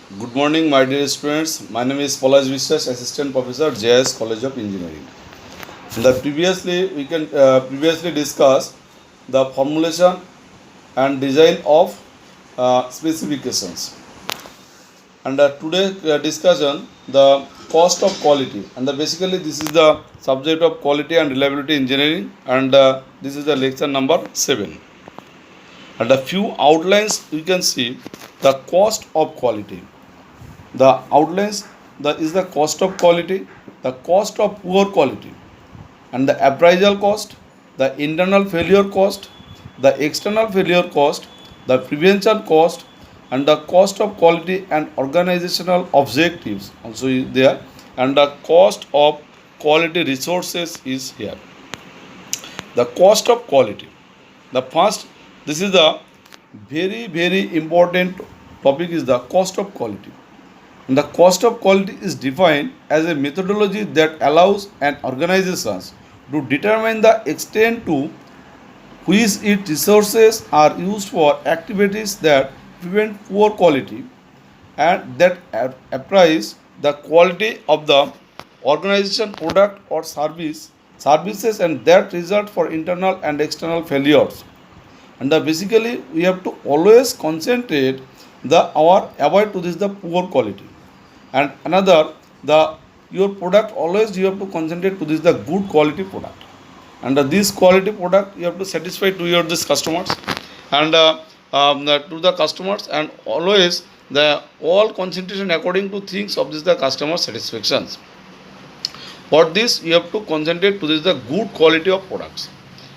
Good morning, my dear students. My name is Palaj Vishwas, Assistant Professor, JS College of Engineering. Previously discussed the formulation and design of specifications. And today discussion the cost of quality. And basically this is the subject of quality and reliability engineering. And this is the lecture number 7. And a few outlines you can see the cost of quality. The outlines is the cost of quality, the cost of poor quality, and the appraisal cost, the internal failure cost, the external failure cost, the prevention cost, and the cost of quality and organizational objectives also is there, and the cost of quality resources is here. The cost of quality. The first, this is the very important topic is the cost of quality. And the cost of quality is defined as a methodology that allows an organization to determine the extent to which its resources are used for activities that prevent poor quality and that appraise the quality of the organization product or services and that result for internal and external failures. And basically we have to always concentrate the our avoid to this the poor quality. And another, the your product always you have to concentrate to this the good quality product. And this quality product you have to satisfy to your this customers and to the customers, and always the all concentration according to things of this the customer satisfactions. For this you have to concentrate to this the good quality of products.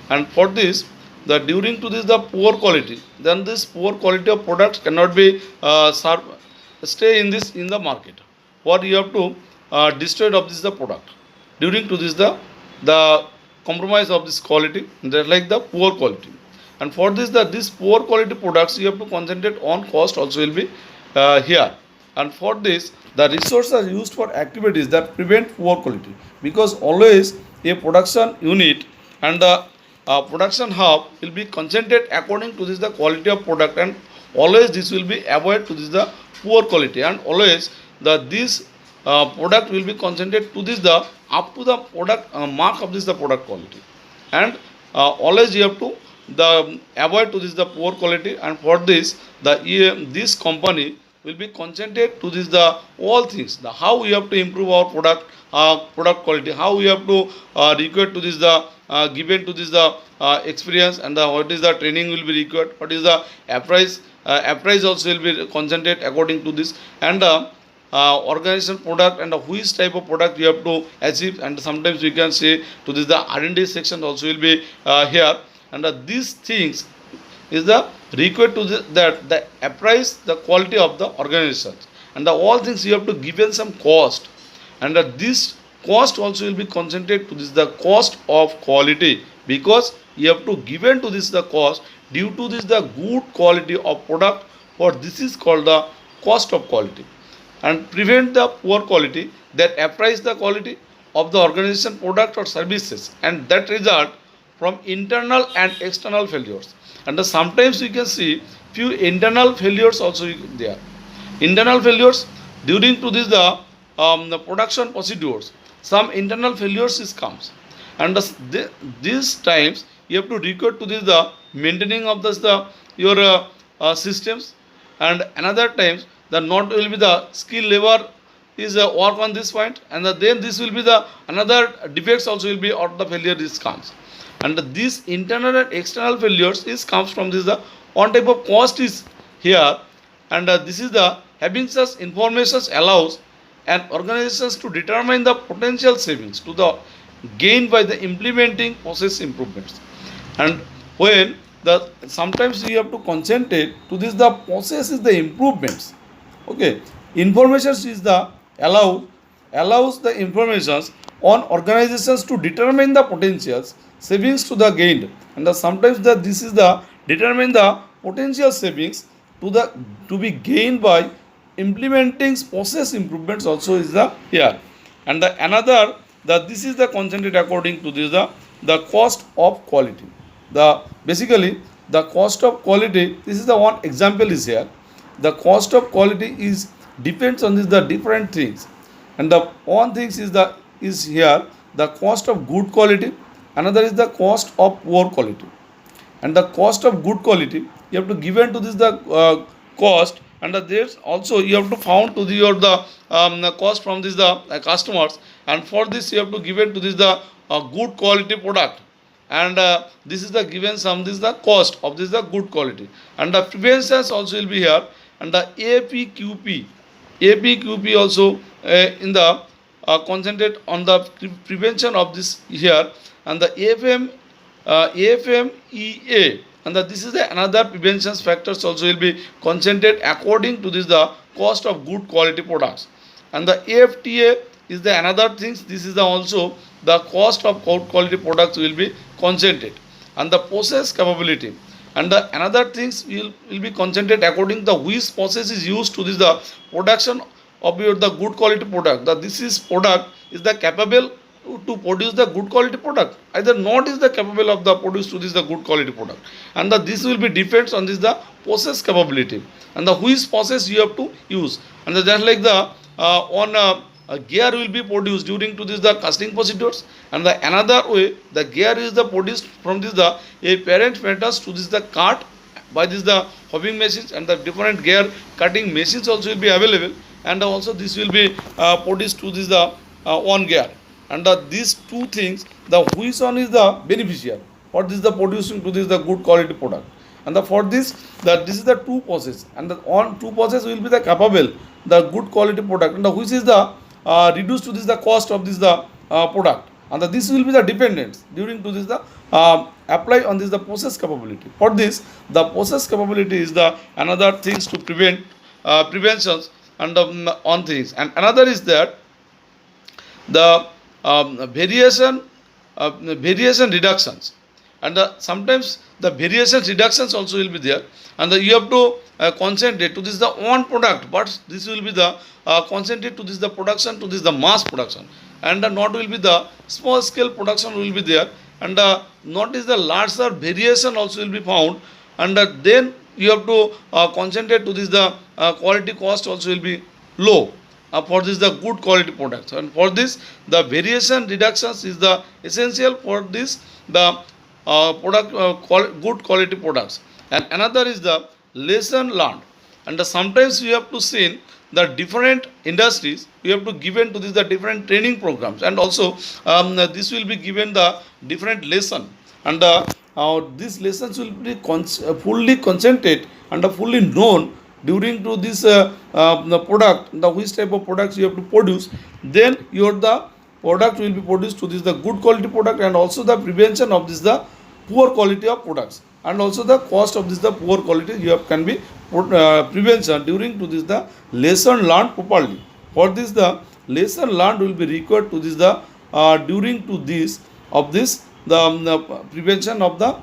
And for this the during to this the poor quality, then this poor quality of products cannot be stay in this in the market. What you have to destroy of this the product during to this the compromise of this quality, that like the poor quality. And for this this poor quality products you have to concentrate on cost also will be here. And for this the resources are used for activities that prevent poor quality, because always a production unit and the production hub will be concentrated according to this the quality of product, and always this will be avoid to this the poor quality, and always this product will be concentrated to this the up to the product mark of this the product quality. And always you have to the avoid to this the poor quality. And for this this company will be concentrated to this the all things, the how we have to improve our product quality, how we have to require to this the given to this the experience, and what is the training will be required, what is the appraise also will be concentrated according to this. And organization product and which type of product you have to achieve. And sometimes we can say to this the R&D section also will be here. And these things is the required to that the appraise the quality of the organization. And all things you have to given some cost, and this cost also will be concentrated to this the cost of quality, because you have to given to this the cost due to this the good quality of product, or this is called the cost of quality. And prevent the poor quality, that appraise the quality of the organization product or services, and that result from internal and external failures. And sometimes you can see few internal failures also there. Internal failures during to this the production procedures, some internal failures is comes. And these times you have to record to this the maintaining of this the your systems. And another times the not will be the skill labor is work on this point, and then this will be the another defects also will be, or the failure is comes. And these internal and external failures is comes from this the one type of cost is here. And this is the having such information allows an organizations to determine the potential savings to the gain by the implementing process improvements. And when the sometimes we have to concentrate to this the process is the improvements. Okay, information is the allows the informations on organizations to determine the potentials savings to the gained. And sometimes this is the determine the potential savings to be gained by implementing process improvements also is the here. And another this is the concentrate according to this the cost of quality. The basically the cost of quality, this is the one example is here. The cost of quality is depends on this the different things. And the one things is here the cost of good quality, another is the cost of poor quality. And the cost of good quality you have to given to this the cost, and there's also you have to found to the cost from this the customers, and for this you have to given to this the good quality product. And this is the given sum, this is the cost of this the good quality. And the preventions also will be here, and the APQP also in the concentrate on the prevention of this here. And the AFMEA, and this is the another prevention factors also will be concentrated according to this the cost of good quality products. And the AFTA is the another things, this is the also the cost of good quality products will be concentrated. And the process capability, and the another things will be concentrated according to the which process is used to this the production of your the good quality product. The this is product is the capable to produce the good quality product, either not is the capable of the produce to this the good quality product. And this will be depends on this the process capability, and the which process you have to use. And just like the on a gear will be produced during to this the casting procedures, and the another way the gear is the produced from this the a parent metals to this the cart by this the hobbing machines, and the different gear cutting machines also will be available. And also this will be produced to this the one gear. And these two things, the which one is the beneficiary for this the producing to this the good quality product. And for this this is the two process, and the on two process will be the capable the good quality product, and which is the reduced to this the cost of this the product. And this will be the dependence during to this the apply on this the process capability. For this the process capability is the another things to prevent preventions and on things. And another is that the variation reductions, and sometimes the variation reductions also will be there. And you have to concentrate to this the one product, but this will be the concentrate to this the production to this the mass production, and not will be the small scale production will be there. And not is the larger variation also will be found. And then you have to concentrate to this the quality cost also will be low for this the good quality products. And for this the variation reductions is the essential for this the good quality products. And another is the lesson learned. And sometimes you have to see the different industries, you have to given to this the different training programs, and also this will be given the different lesson. And these lessons will be fully concentrated and fully known during to this the product, the which type of products you have to produce. Then your the product will be produced to this the good quality product, and also the prevention of this the poor quality of products, and also the cost of this the poor quality you have can be prevention during to this the lesson learned properly. For this the lesson learned will be required to this the during to this of this the prevention of the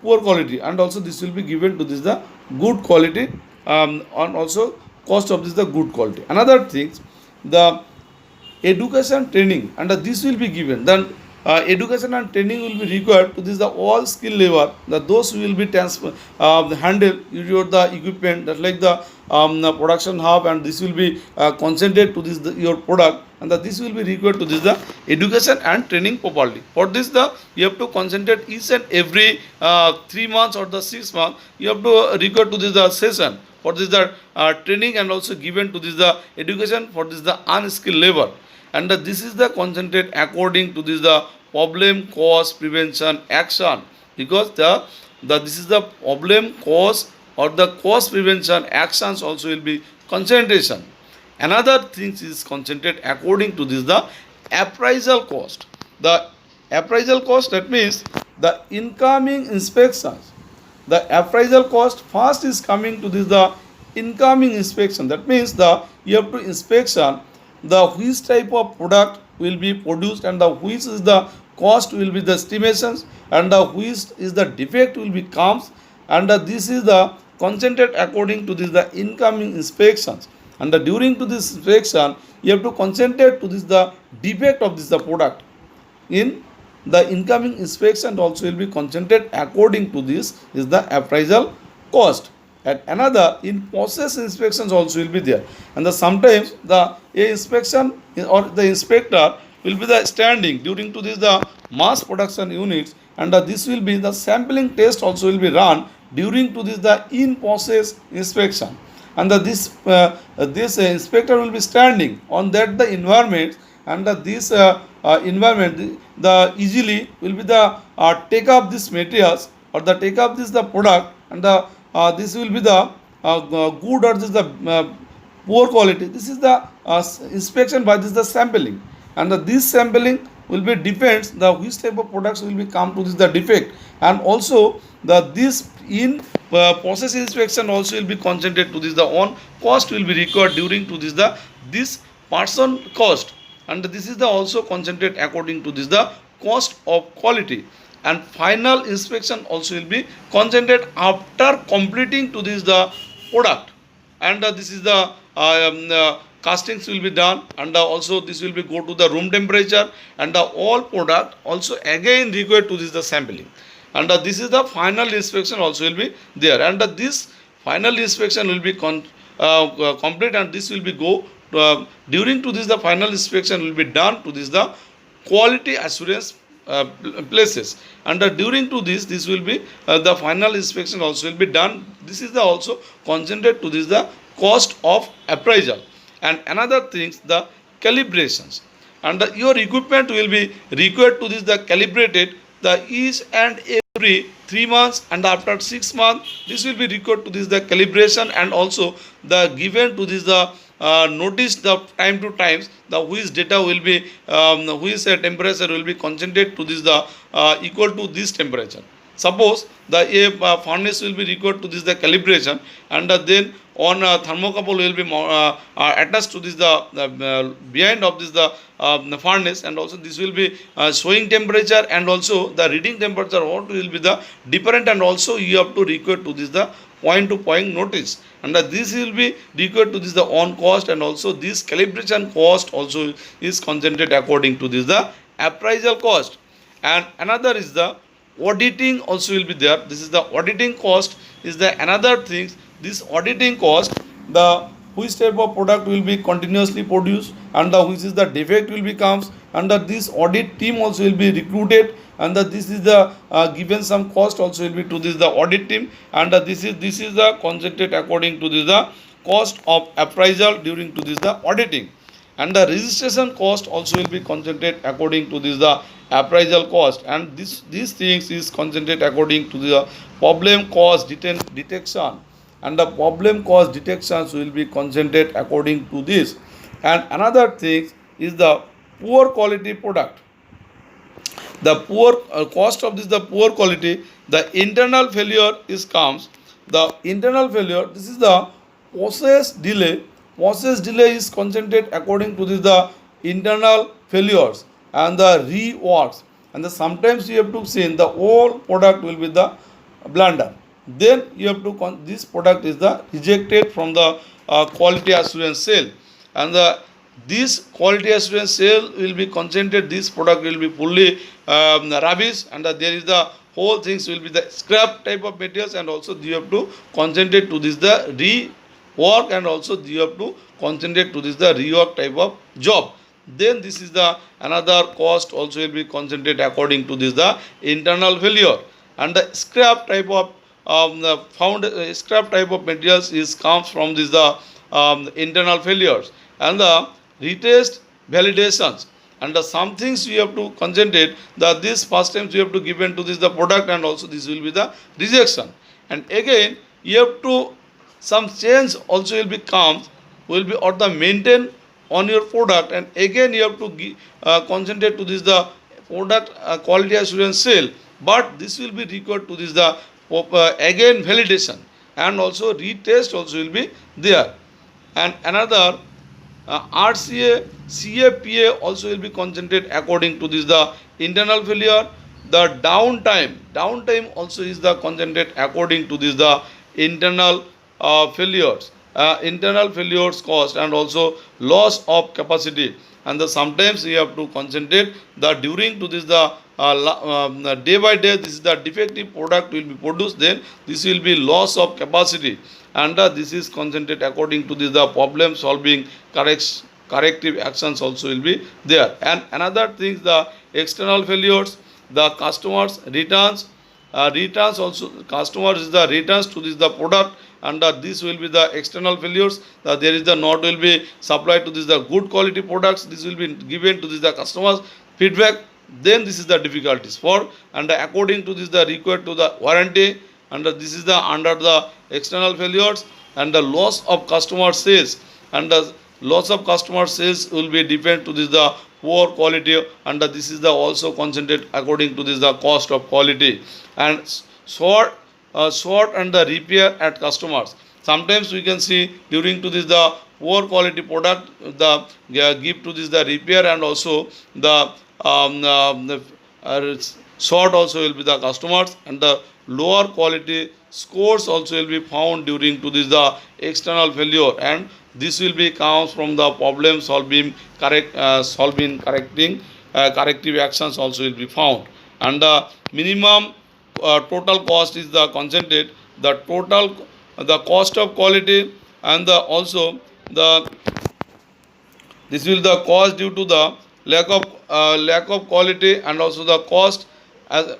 poor quality, and also this will be given to this the good quality and also cost of this the good quality. Another things, the education training, and this will be given. Then education and training will be required to this the all skill level, that those who will be handle your the equipment that like the production hub, and this will be concentrated to this your product, and this will be required to this the education and training properly. For this the you have to concentrate each and every 3 months or the 6 months you have to require to this the session for this the training, and also given to this the education for this the unskilled labor. And this is the concentrate according to this the problem cause prevention action, because the this is the problem cause or the cause prevention actions also will be concentration. Another thing is concentrate according to this the appraisal cost. The appraisal cost, that means the incoming inspections. The appraisal cost first is coming to this the incoming inspection. That means the you have to inspection the which type of product will be produced, and the which is the cost will be the estimations, and the which is the defect will be comes, and this is the concentrate according to this the incoming inspections. And during to this inspection you have to concentrate to this the defect of this the product in the incoming inspection, also will be concentrated according to this is the appraisal cost. and another in process inspections also will be there. And sometimes the a inspection or the inspector will be the standing during to this the mass production units, and this will be the sampling test also will be run during to this the in process inspection. And this inspector will be standing on that the environment, and this environment the easily will be the take up this materials or the take up this the product, and this will be the good or this the poor quality. This is the inspection by this the sampling, and this sampling will be depends the which type of products will be come to this the defect. And also the this in process inspection also will be concentrated to this the on cost will be required during to this person cost, and this is the also concentrate according to this the cost of quality. And final inspection also will be concentrated after completing to this the product, and this is the castings will be done, and also this will be go to the room temperature, and all product also again required to this the sampling, and this is the final inspection also will be there, and this final inspection will be complete, and this will be go during to this the final inspection will be done to this the quality assurance places, and during to this will be the final inspection also will be done. This is the also concentrate to this the cost of appraisal. And another things the calibrations, and your equipment will be required to this the calibrated the each and every 3 months, and after 6 months this will be required to this the calibration, and also the given to this the notice the time to times the which data will be which temperature will be concentrated to this the equal to this temperature. Suppose the furnace will be required to this the calibration, and then on thermocouple will be attached to this the behind of this the furnace, and also this will be showing temperature, and also the reading temperature what will be the different, and also you have to require to this the point to point notice, and this will be required to this the on cost, and also this calibration cost also is concentrated according to this the appraisal cost. And another is the auditing also will be there. This is the auditing cost is the another thing. This auditing cost the which type of product will be continuously produced, and which is the defect will be comes, under this audit team also will be recruited, and this is the given some cost also will be to this the audit team, and this is the concentrated according to this the cost of appraisal during to this the auditing. And the registration cost also will be concentrated according to this the appraisal cost, and these things is concentrated according to the problem cause detection, and the problem cause detections will be concentrated according to this. And another thing is the poor quality product, the poor cost of this the poor quality, the internal failure is comes, the internal failure, this is the process delay. Process delay is concentrated according to this the internal failures and the reworks, and sometimes you have to see the whole product will be the blunder, then you have to this product is the rejected from the quality assurance cell, and this quality assurance cell will be concentrated, this product will be fully rubbish, and there is the whole things will be the scrap type of materials, and also you have to concentrate to this the rework, and also you have to concentrate to this the rework type of job. Then this is the another cost also will be concentrated according to this the internal failure, and the scrap type of scrap type of materials is comes from this the internal failures, and the retest validations, and some things you have to concentrate that this first times you have to give in to this the product, and also this will be the rejection, and again you have to some change also will be comes will be or the maintain on your product, and again you have to concentrate to this the product quality assurance cell, but this will be required to this the again validation, and also retest also will be there. And another RCA CAPA also will be concentrated according to this the internal failure. The downtime also is the concentrated according to this the internal failures, internal failures cost, and also loss of capacity, and sometimes you have to concentrate the during to this the day by day this is the defective product will be produced, then this will be loss of capacity, and this is concentrate according to this the problem solving corrective actions also will be there. And another thing, the external failures, the customers returns, returns also customers is the returns to this the product, and this will be the external failures. There is the not will be supplied to this the good quality products, this will be given to this the customers feedback, then this is the difficulties for, and according to this the required to the warranty, and this is the under the external failures, and the loss of customer sales, and the loss of customer sales will be depend to this the poor quality, and this is the also concentrate according to this the cost of quality, and short and the repair at customers. Sometimes we can see during to this the poor quality product, the give to this the repair, and also the short also will be the customers, and the lower quality scores also will be found during to this the external failure, and this will be comes from the problem solving correcting corrective actions also will be found, and the minimum total cost is the concentrate the total the cost of quality, and the also the this will the cost due to the lack of quality, and also the cost as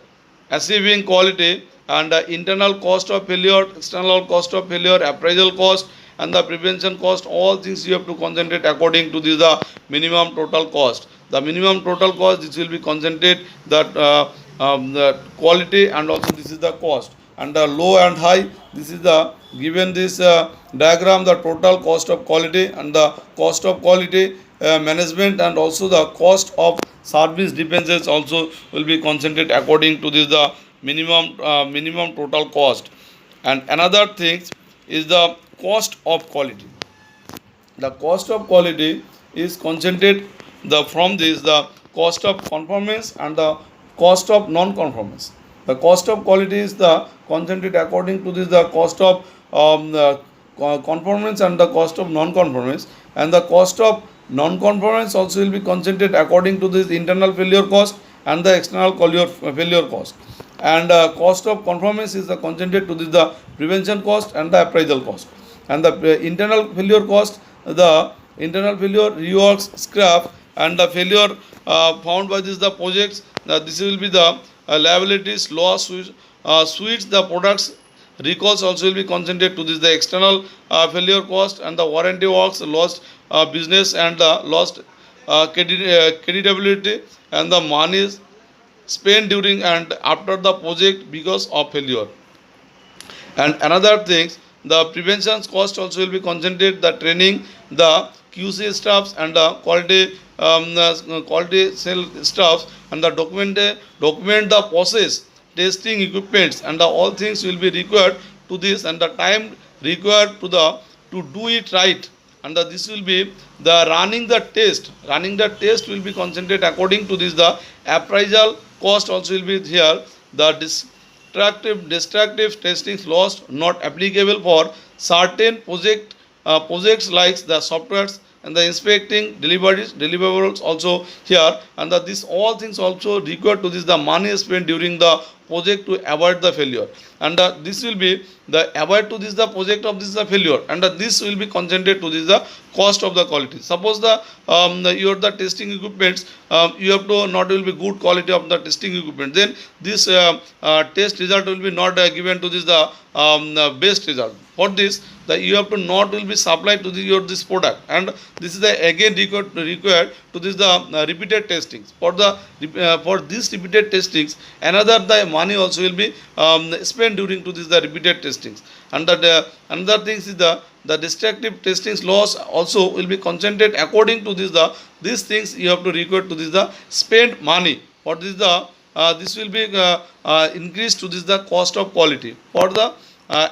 achieving quality, and the internal cost of failure, external cost of failure, appraisal cost, and the prevention cost. All things you have to concentrate according to this the minimum total cost. The minimum total cost, this will be concentrate that the quality, and also this is the cost, and the low and high, this is the given this diagram, the total cost of quality, and the cost of quality management, and also the cost of service defenses also will be concentrated according to this the minimum total cost. And another thing is the cost of quality. The cost of quality is concentrated the from this the cost of conformance and the cost of non-conformance. The cost of quality is the concentrated according to this the cost of conformance and the cost of non-conformance, and the cost of non-conformance also will be concentrated according to this internal failure cost and the external failure cost, and cost of conformance is the concentrated to this the prevention cost and the appraisal cost, and the internal failure cost, the internal failure reworks scrap, and the failure found by this the projects, this will be the liabilities loss switch the products recalls also will be concentrated to this the external failure cost, and the warranty works lost business, and the lost creditability, and the money spent during and after the project because of failure. And another things, the prevention cost also will be concentrated the training the QC staffs, and the quality cell staffs, and the document the process testing equipments, and all things will be required to this, and the time required to do it right, and this will be the running the test will be concentrated according to this the appraisal cost also will be here, the destructive testings lost not applicable for certain projects like the softwares, and the inspecting deliverables also here, and this all things also required to this the money spent during the project to avoid the failure, and this will be the avoid to this the project of this the failure, and this will be concentrated to this the cost of the quality. Suppose your the testing equipments, you have to not will be good quality of the testing equipment, then this test result will be not given to this the best result. For this you have to not will be supplied to this product, and this is the again required to this the repeated testings. For this repeated testings, another the money also will be spent during to this the repeated testings, and another things is the destructive testings loss also will be concentrated according to this these things you have to require to this the spent money. For this this will be increased to this the cost of quality. For the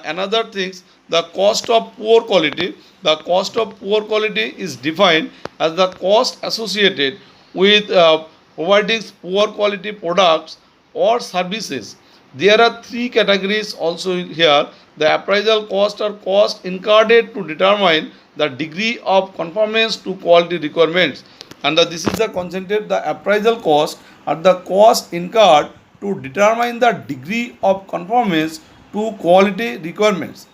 another things, the cost of poor quality. The cost of poor quality is defined as the cost associated with providing poor quality products or services. There are three categories also here. the appraisal cost are cost incurred to determine the degree of conformance to quality requirements. And this is the concentrate the appraisal cost are the cost incurred to determine the degree of conformance to quality requirements.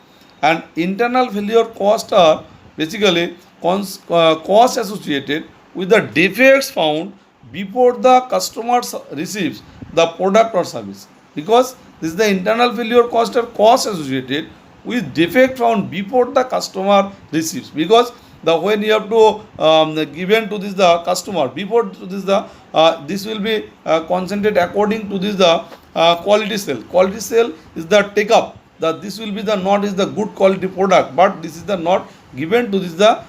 And internal failure costs are basically costs associated with the defects found before the customer receives the product or service, because this is the internal failure cost or cost associated with defect found before the customer receives, because the when you have to given to this the customer before to this will be concentrated according to this the quality sale is the take up that this will be the not is the good quality product, but this is the not given to this the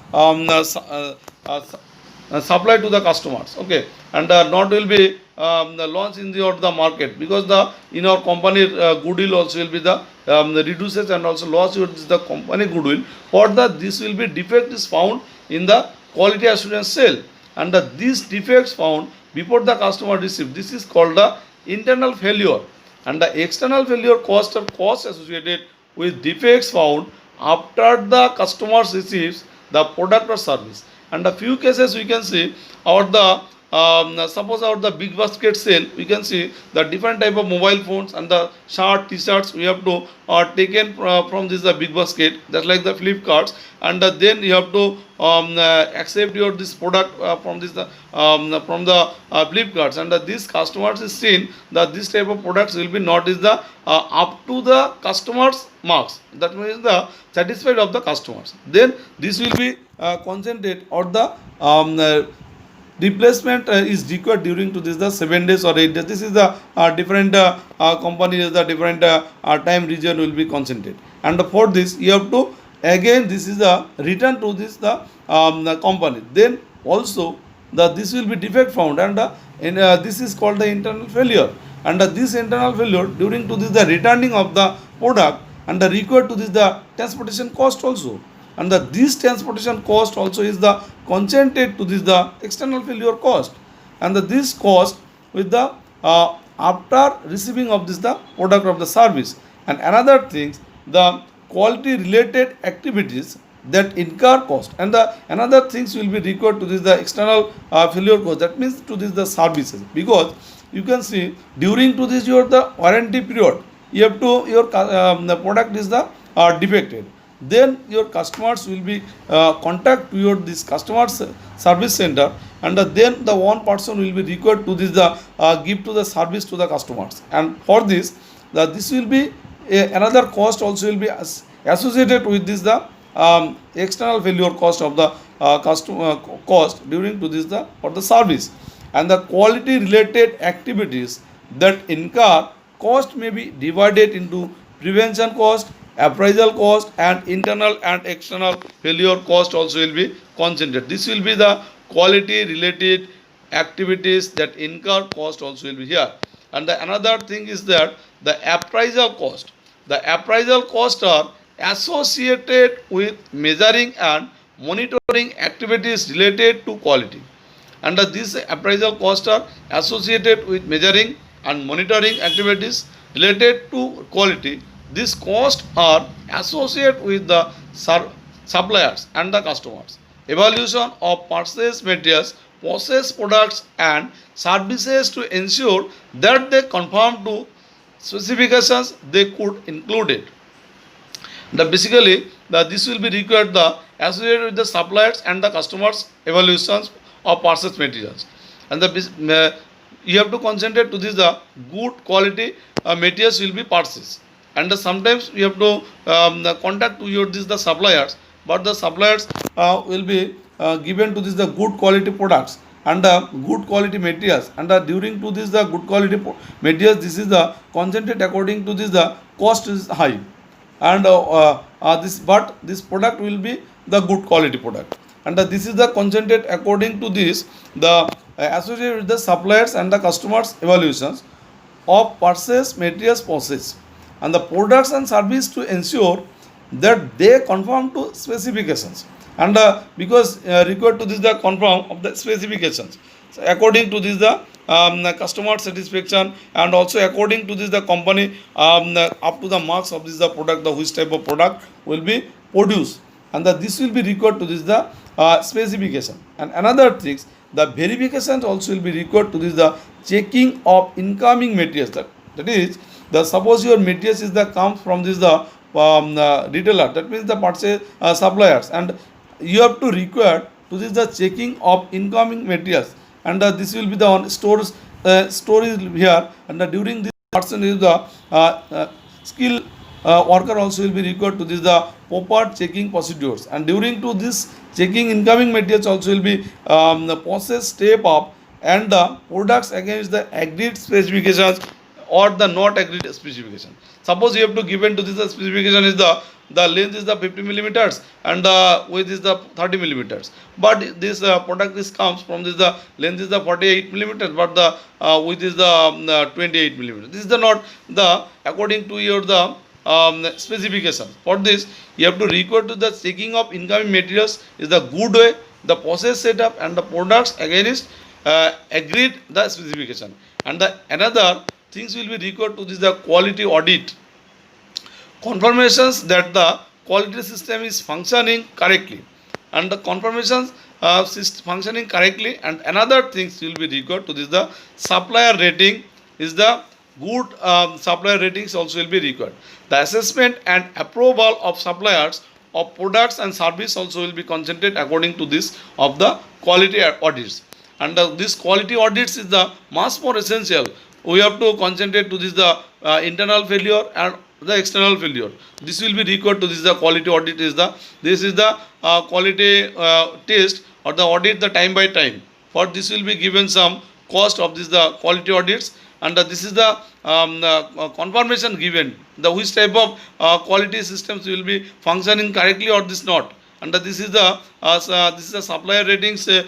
supply to the customers, okay. And not will be the launch in the market, because the in our company goodwill also will be the reduces, and also loss is the company goodwill, for the this will be defect is found in the quality assurance sale, and these defects found before the customer receive, this is called the internal failure. And the external failure cost are costs associated with defects found after the customer receives the product or service. And a few cases we can see our the suppose our the big basket sale, we can see the different type of mobile phones and the shirt t-shirts we have to taken from this the big basket, just like the Flipkarts, and then you have to accept your this product from this from the Flipkarts, and these customers is seen that this type of products will be not is the up to the customers marks, that means the satisfied of the customers, then this will be concentrate or the replacement is required during to this the 7 days or 8 days. This is the different companies, the different time region will be concentrated, and for this you have to again this is the return to this the company, then also the this will be defect found, and this is called the internal failure, and this internal failure during to this the returning of the product, and the required to this the transportation cost also, and this transportation cost also is the concentrated to this the external failure cost, and this cost with the after receiving of this the product of the service. And another things, the quality related activities that incur cost, and the another things will be required to this the external failure cost, that means to this the services, because you can see during to this your the warranty period you have to your the product is the defected, then your customers will be contact to your this customers service center, and then the one person will be required to this the give to the service to the customers, and for this this will be another cost also will be associated with this the external failure cost of the customer cost during to this the for the service. And the quality related activities that incur cost may be divided into prevention cost, appraisal cost, and internal and external failure cost also will be concentrated. This will be the quality related activities that incur cost also will be here. And the another thing is that the appraisal cost. The appraisal costs are associated with measuring and monitoring activities related to quality. And these appraisal costs are associated with measuring and monitoring activities related to quality. These costs are associated with the suppliers and the customers. Evaluation of purchased materials, processed products, and services to ensure that they conform to specifications they could include it. Basically this will be required the associated with the suppliers and the customers evaluations of purchased materials, and you have to concentrate to this the good quality materials will be purchased, and sometimes you have to contact to your this the suppliers, but the suppliers will be given to this the good quality products and good quality materials, and during to this the good quality materials this is the concentrate according to this the cost is high, and this product will be the good quality product, and this is the concentrate according to this the associated with the suppliers and the customers evaluations of purchase materials process, and the products and service to ensure that they conform to specifications, and because required to this the conform of the specifications, so according to this the customer satisfaction, and also according to this the company up to the marks of this the product, the which type of product will be produced, and this will be required to this the specification. And another things, the verification also will be required to this the checking of incoming materials. That is, the suppose your materials is the comes from this the retailer, that means the purchase suppliers, and you have to require to this the checking of incoming materials, and this will be the on stores storage here, and during this person is the skill worker also will be required to this the proper checking procedures, and during to this checking incoming materials also will be the process step up, and the products against the agreed specifications or the not agreed specification. Suppose you have to given to this the specification is the length is the 50 millimeters and the width is the 30 millimeters, but this product is comes from this the length is the 48 millimeters, but the width is the 28 millimeters. This is the not the according to your the specification. For this you have to record to the checking of incoming materials is the good way, the process setup, and the products against agreed the specification. And the another things will be required to this the quality audit, confirmations that the quality system is functioning correctly, and the confirmations functioning correctly. And another things will be required to this the supplier rating is the good supplier ratings also will be required. The assessment and approval of suppliers of products and service also will be concentrated according to this of the quality audits. And this quality audits is the much more essential. We have to concentrate to this the internal failure and the external failure. This will be required to this the quality audit is the this is the quality test or the audit the time by time. For this will be given some cost of this the quality audits, and this is the confirmation given the which type of quality systems will be functioning correctly or this not. And this is the supplier ratings, the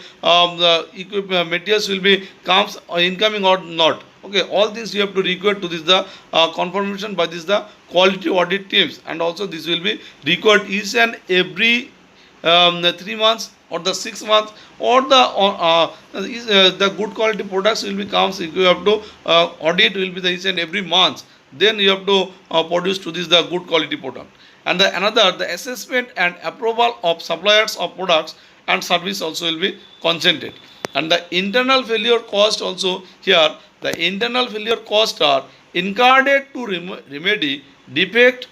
equipment materials will be comes incoming or not. Okay, all things you have to record to this the confirmation by this the quality audit teams, and also this will be record each and every 3 months or the 6 months, or the good quality products will be comes. If you have to audit will be the each and every month, then you have to produce to this the good quality product. And the another the assessment and approval of suppliers of products and service also will be concentrated. And the internal failure cost also here, the internal failure costs are incurred to remedy defect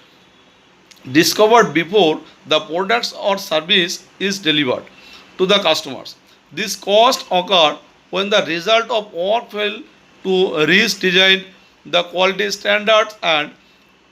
discovered before the products or service is delivered to the customers. This cost occur when the result of work fail to reach design the quality standards and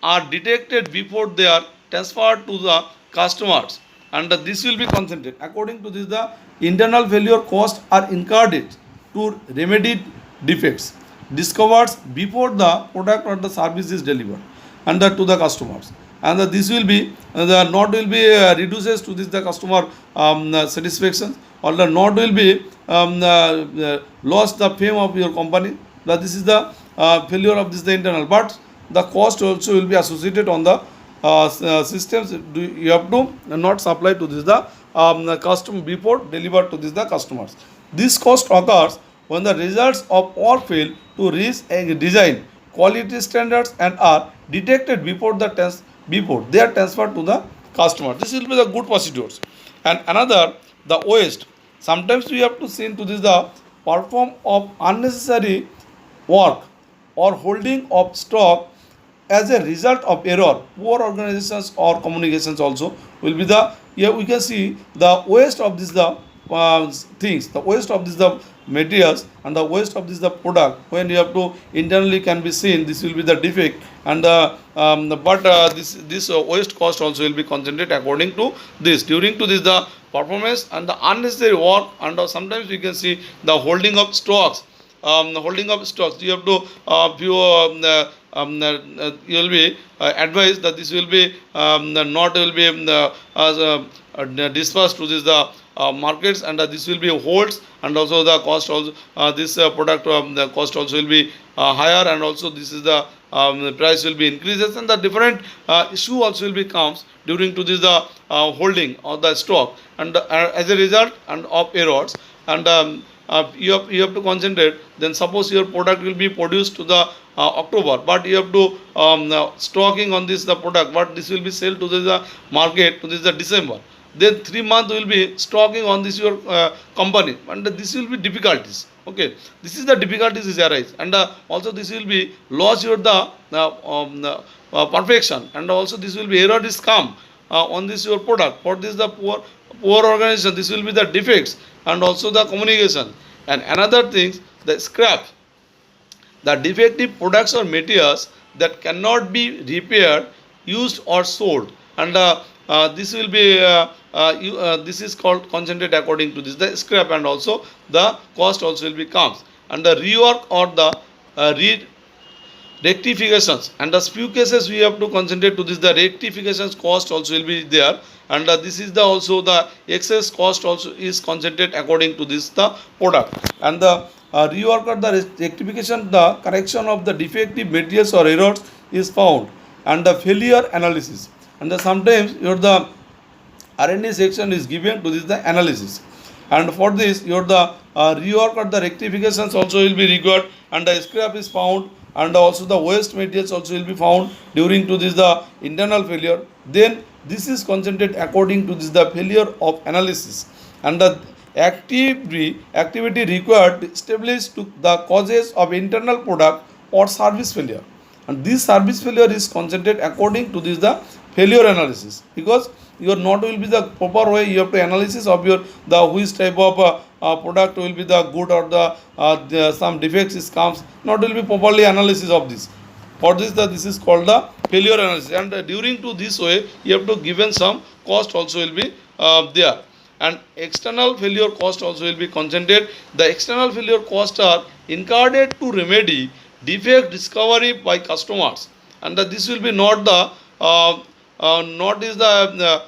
are detected before they are transferred to the customers, and this will be concentrated. According to this the internal failure costs are incurred to remedy defects discovered before the product or the service is delivered and to the customers, and this will be the not will be reduces to this the customer satisfaction, or the not will be lost the fame of your company. That this is the failure of this the internal, but the cost also will be associated on the systems. You have to not supply to this the customer before delivered to this the customers. This cost occurs when the results of all fail to reach a design quality standards and are detected before they are transferred to the customer. This will be the good procedures. And another the waste. Sometimes we have to see into this the perform of unnecessary work or holding of stock as a result of error, poor organizations or communications also will be the, here we can see the waste of this the things, the waste of this the materials, and the waste of this the product when you have to internally can be seen. This will be the defect, and this waste cost also will be concentrated according to this during to this the performance and the unnecessary work, and sometimes we can see the holding of stocks. Holding of stocks, you have to you will be advised that this will be not will be dispersed to this the markets, and this will be holds, and also the cost also this product the cost also will be higher, and also this is the price will be increases, and the different issue also will be comes during to this the holding of the stock, and as a result and of errors, and you have to concentrate. Then suppose your product will be produced to the October, but you have to stocking on this the product, but this will be sell to the market to this the December. Then 3 months will be stocking on this your company, and this will be difficulties. Okay, this is the difficulties is arise, and also this will be loss your the perfection, and also this will be error is come on this your product. For this the poor organization, this will be the defects, and also the communication. And another things, the scrap, the defective products or materials that cannot be repaired, used or sold, and this will be this is called concentrate according to this the scrap, and also the cost also will be comes, and the rework or the rectifications, and the few cases we have to concentrate to this the rectifications cost also will be there, and this is the also the excess cost also is concentrated according to this the product. And the rework or the rectification, the correction of the defective materials or errors is found, and the failure analysis, and sometimes your the R&D section is given to this the analysis, and for this your the rework or the rectifications also will be required, and the scrap is found, and also the waste materials also will be found during to this the internal failure. Then this is concentrated according to this the failure of analysis, and the activity required to establish to the causes of internal product or service failure, and this service failure is concentrated according to this the failure analysis, because your not will be the proper way you have to analysis of your the which type of product will be the good, or the some defects is comes, not will be properly analysis of this. For this this is called the failure analysis, and during to this way you have to given some cost also will be there. And external failure cost also will be concentrated. The external failure costs are incurred to remedy defect discovery by customers, and this will be not the not is the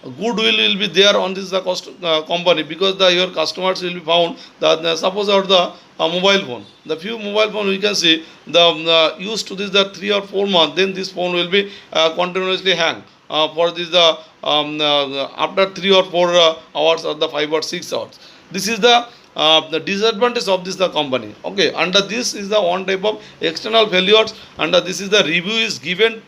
goodwill will be there on this the cost company, because your customers will be found that suppose out the mobile phone, the few mobile phone we can see the used to this the 3 or 4 months, then this phone will be continuously hang for this after 3 or 4 hours, or the 5 or 6 hours. This is the disadvantage of this the company. Okay, under this is the one type of external failures, and this is the review is given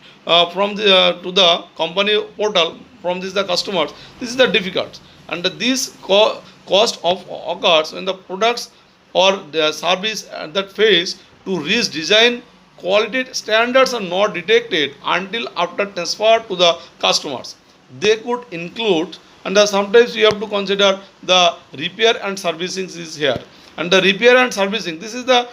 from the to the company portal from this the customers. This is the difficult, and this cost of occurs when the products or the service that fails to reach design quality standards are not detected until after transfer to the customers. They could include, and sometimes you have to consider the repair and servicing is here, and the repair and servicing, this is the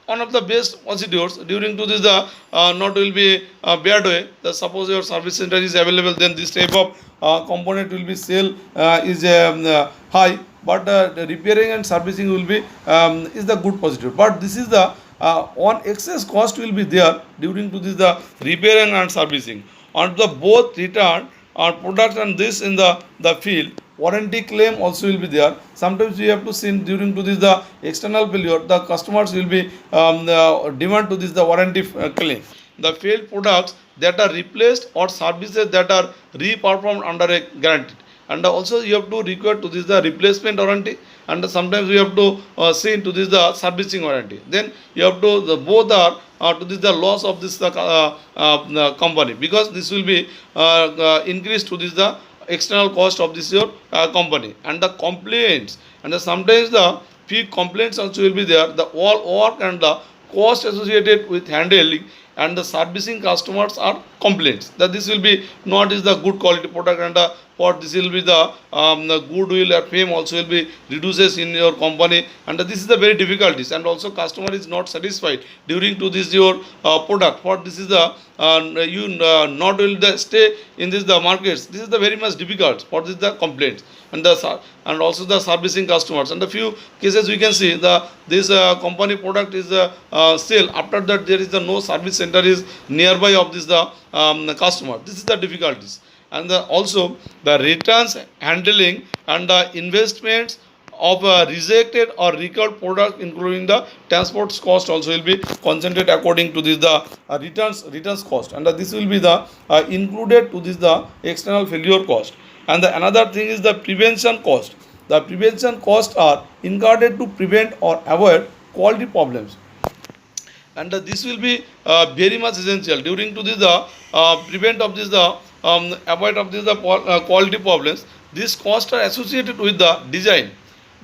one of the best procedures during to this the not will be bad way. The suppose your service center is available, then this type of component will be sale is high, but the repairing and servicing will be is the good positive. But this is the one excess cost will be there during to this the repairing and servicing on the both return or product, and this in the field. Warranty claim also will be there. Sometimes we have to see during to this the external failure, the customers will be demand to this the warranty claim. The failed products that are replaced or services that are re-performed under a guarantee, and also you have to require to this the replacement warranty, and sometimes we have to see into this the servicing warranty. Then you have to both are to this the loss of this company, because this will be increased to this the external cost of this your company. And the complaints, and sometimes the few complaints also will be there, the all work and the cost associated with handling and the servicing customers are complaints that this will be not is the good quality product, and for this will be the goodwill or fame also will be reduces in your company, and this is the very difficulties. And also customer is not satisfied during to this your product, for this is the you not will the stay in this the markets. This is the very much difficult, for this the complaints, and and also the servicing customers. And the few cases we can see the this company product is sale, after that there is the no service center is nearby of this the customer. This is the difficulties. And also the returns handling and the investments of rejected or recalled product, including the transport cost, also will be concentrated according to this the returns cost, and this will be the included to this the external failure cost. And the another thing is the prevention cost. the prevention costs are incurred to prevent or avoid quality problems. And this will be very much essential during to this the prevent of this the avoid of this the quality problems. These costs are associated with the design,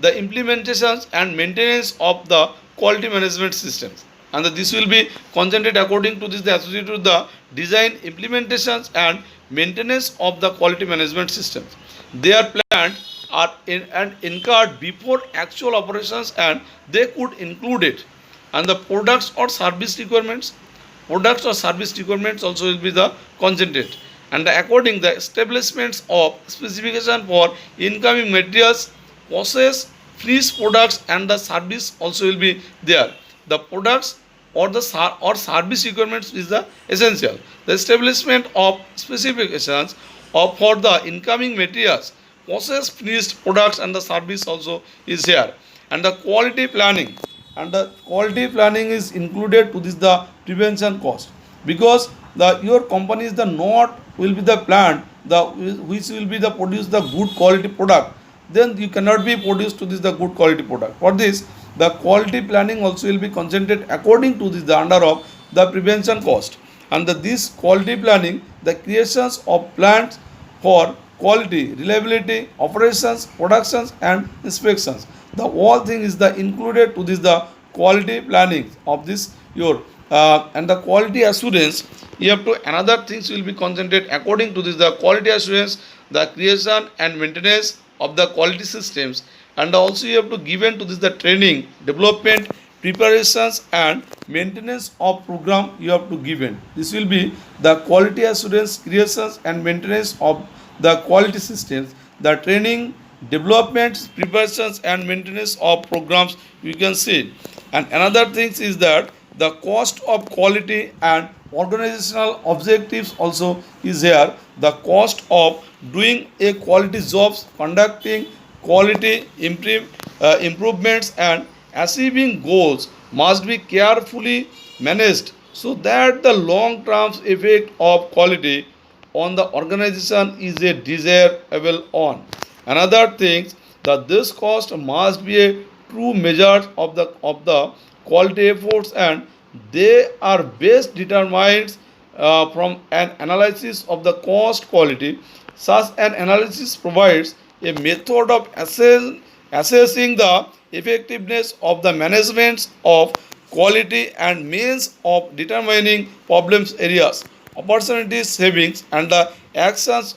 the implementations and maintenance of the quality management systems, and this will be concentrated according to this the associated with the design, implementations and maintenance of the quality management systems. They are planned are in and incurred before actual operations, and they could include it. And the products or service requirements also will be the concentrate, and according the establishments of specification for incoming materials, process, finished products and the service also will be there. The products or the or service requirements is the essential. The establishment of specifications of for the incoming materials, process, finished products and the service also is here. And the quality planning, and the quality planning is included to this the prevention cost, because the your company is the not will be the plant the which will be the produce the good quality product, then you cannot be produced to this the good quality product. For this, the quality planning also will be concentrated according to this the under of the prevention cost. And this quality planning, the creations of plants for quality, reliability, operations, productions and inspections, the whole thing is the included to this the quality planning of this your and the quality assurance. You have to another things will be concentrated according to this the quality assurance, the creation and maintenance of the quality systems, and also you have to given to this the training, development, preparations and maintenance of program you have to given. This will be the quality assurance, creations and maintenance of the quality systems, the training, development, preparations and maintenance of programs you can see. And another thing is that the cost of quality and organizational objectives also is here. The cost of doing a quality jobs, conducting quality improvements and achieving goals must be carefully managed so that the long term effect of quality on the organization is a desirable on. Another thing that this cost must be a true measure of the quality efforts, and they are best determined from an analysis of the cost quality. Such an analysis provides a method of assessing the effectiveness of the management of quality and means of determining problems areas, opportunities, savings, and the actions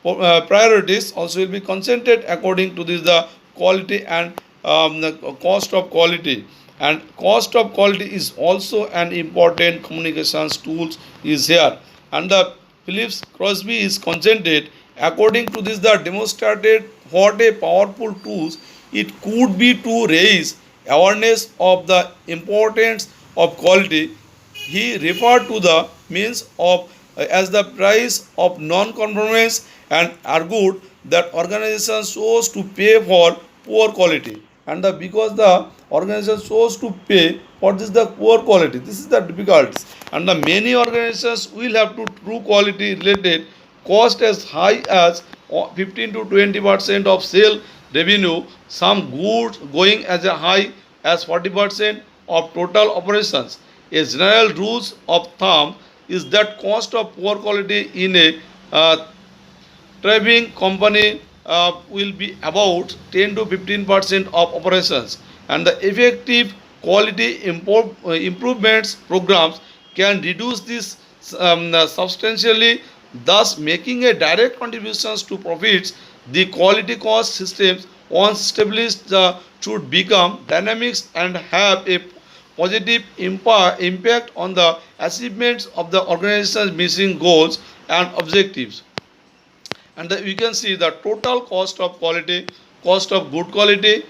priorities also will be concentrated according to this the quality and the cost of quality. And cost of quality is also an important communications tools is here. And the Phillips Crosby is concentrated according to this the demonstrated what a powerful tools it could be to raise awareness of the importance of quality. He referred to the means of as the price of non-conformance and argued that organizations chose to pay for poor quality, and because the organization chose to pay for this the poor quality, this is the difficulties, and the many organizations will have to true quality related cost as high as 15 to 20% of sale revenue, some goods going as a high as 40% of total operations. A general rules of thumb is that cost of poor quality in a thriving company will be about 10 to 15% of operations, and the effective quality improvements programs can reduce this substantially, thus making a direct contributions to profits. The quality cost systems once established should become dynamics and have a positive impact on the achievements of the organization's mission goals and objectives. And we can see the total cost of quality, cost of good quality,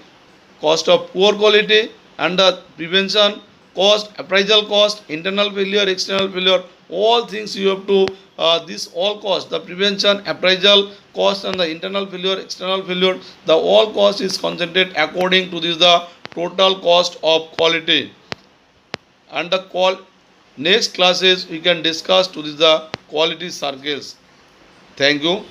cost of poor quality, and the prevention cost, appraisal cost, internal failure, external failure, all things you have to this all cost, the prevention, appraisal cost and the internal failure, external failure, the all cost is concentrated according to this the total cost of quality. And the next classes we can discuss to this the quality circles. Thank you.